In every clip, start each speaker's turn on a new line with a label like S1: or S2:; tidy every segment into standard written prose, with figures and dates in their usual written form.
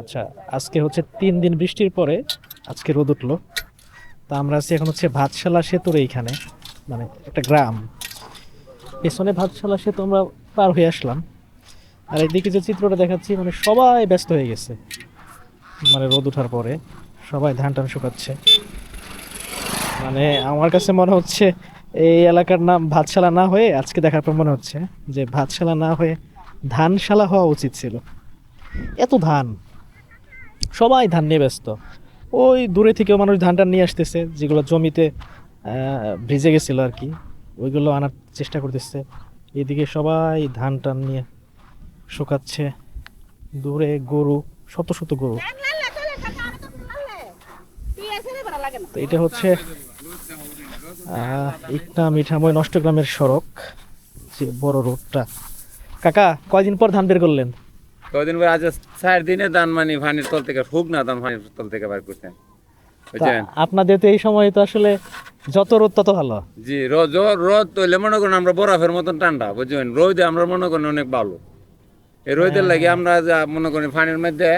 S1: আচ্ছা, আজকে হচ্ছে 3 দিন বৃষ্টির পরে আজকে রোদ উঠলো। তা আমরা আছি এখন হচ্ছে ভাতশালা সেতুর এইখানে, মানে একটা গ্রাম। পেছনে ভাতশালা সেতু আমরা পার হয়ে আসলাম। আর এইদিকে যে চিত্রটা দেখাচ্ছি, মানে সবাই ব্যস্ত হয়ে গেছে, মানে রোদ ওঠার পরে সবাই ধান টান শুকাচ্ছে। মানে আমার কাছে মনে হচ্ছে এই এলাকার নাম ভাতশালা না হয়ে, আজকে দেখার পর মনে হচ্ছে যে ভাতশালা না হয়ে ধানশালা হওয়া উচিত ছিল। এত ধান, সবাই ধান নিয়ে ব্যস্ত। ওই দূরে থেকেও মানুষ ধান টান নিয়ে আসতেছে, যেগুলো জমিতে ভিজে গেছিল আর কি, ওইগুলো আনার চেষ্টা করতেছে। এদিকে সবাই ধান টান নিয়ে শুকাচ্ছে। দূরে গরু, শত শত গরু। তো এটা হচ্ছে ইটনা মিঠাময় নষ্টগ্রামের সড়ক, যে বড় রোডটা। কাকা, কয়দিন পর ধান বের করলেন?
S2: কদিন পর আজ 4 দিনে ধান মানে পানির তল থেকে হুক না ধান পানির তল থেকে বার করছেন,
S1: তা
S2: বুঝছেন?
S1: আপনাদের তো এই সময় তো আসলে যত রোদ তত ভালো।
S2: জি, রোদ রোদ তৈলে মনে করেন আমরা বরফের মতন ঠান্ডা, বুঝছেন? রোদে আমরা মনে করেন অনেক ভালো। এই রোদের লাগে
S1: হ্যাঁ,
S2: আমরা যা মনে করেন পানির মধ্যে,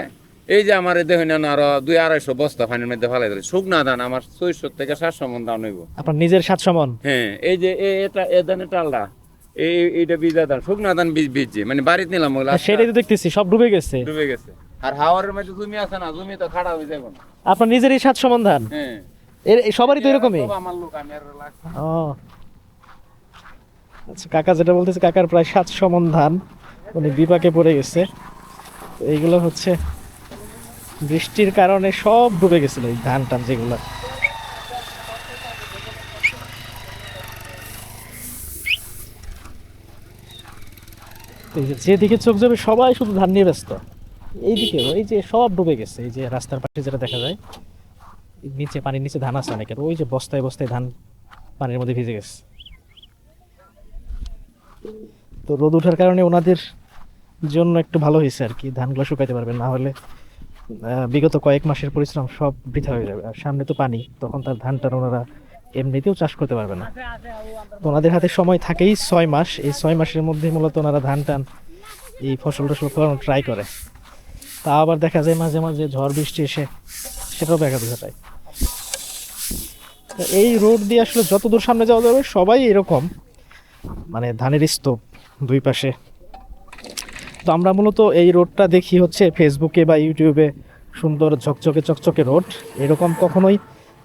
S2: এই যে আমার দেখুন না আরো 200-250 বস্তা পানির মধ্যে ফেলাই দিলে শুকনা ধান আমার 600 থেকে 700 মন ধান হইব।
S1: আপনার নিজের 700 মন?
S2: হ্যাঁ, এই যে এটা এ ধানের টালটা, এইটা বীজা ধান, শুকনা ধান বীজছে মানে বাড়িতে নিলাম ওগুলো
S1: হ্যাঁ, সেটাই তো দেখতেছি, সব ডুবে গেছে।
S2: ডুবে গেছে। আর হাওয়ার মধ্যে জমি আছে না, জমি তো খাড়া হয়ে যাবে না।
S1: আপনার নিজেরই 700 মন ধান?
S2: হ্যাঁ,
S1: এই সবারই তো এরকমই?
S2: সব আমার লোক, আমি আর লাগছে।
S1: ও আচ্ছা, কাকা যেটা বলতেছে, কাকার প্রায় 700 মন ধান উনি বিপাকে পড়ে গেছে। তো এইগুলো হচ্ছে বৃষ্টির কারণে সব ডুবে গেছিল, এই ধান টান যেগুলো। এই যে যেদিকে চোখ যাবে সবাই শুধু ধান নিয়ে ব্যস্ত। এইদিকে ওই যে সব ডুবে গেছে, এই যে রাস্তার পাশে যেটা দেখা যায়, নিচে পানির নিচে ধান আছে অনেকের, ওই যে বস্তায় বস্তায় ধান পানির মধ্যে ভিজে গেছে। তো রোদ ওঠার কারণে ওনাদের জন্য একটু ভালো হয়েছে আর কি, ধানগুলো শুকাইতে পারবে, না হলে বিগত কয়েক মাসের পরিশ্রম সব বৃথা হয়ে যাবে। আর সামনে তো পানি, তখন তার ধানটা ওনারা এমনিতেও চাষ করতে পারবে না। তো ওনাদের হাতে সময় থাকেই 6 মাস, এই 6 মাসের মধ্যে মূলত ওনারা ধান টান এই ফসল টসল ফলানো ট্রাই করে। তা আবার দেখা যায় মাঝে মাঝে ঝড় বৃষ্টি এসে সেটাও ব্যাঘাত ঘটায়। তো এই রোড দিয়ে আসলে যতদূর সামনে যাওয়া যাবে সবাই এরকম, মানে ধানের স্তূপ দুই পাশে। তো আমরা মূলত এই রোডটা দেখি হচ্ছে ফেসবুকে বা ইউটিউবে, সুন্দর ঝকঝকে চকচকে রোড। এরকম কখনোই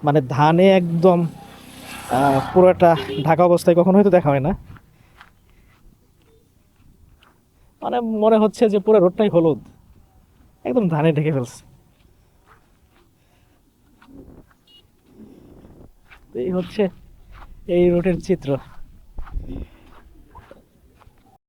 S1: মানে ধানে একদম পুরোটা ঢাকা অবস্থায় কখনো হয়তো দেখা হয় না। মানে মনে হচ্ছে যে পুরো রোডটাই হলুদ, একদম ধানে ঢেকে ফেলছে। তো এই হচ্ছে এই রোডের চিত্র।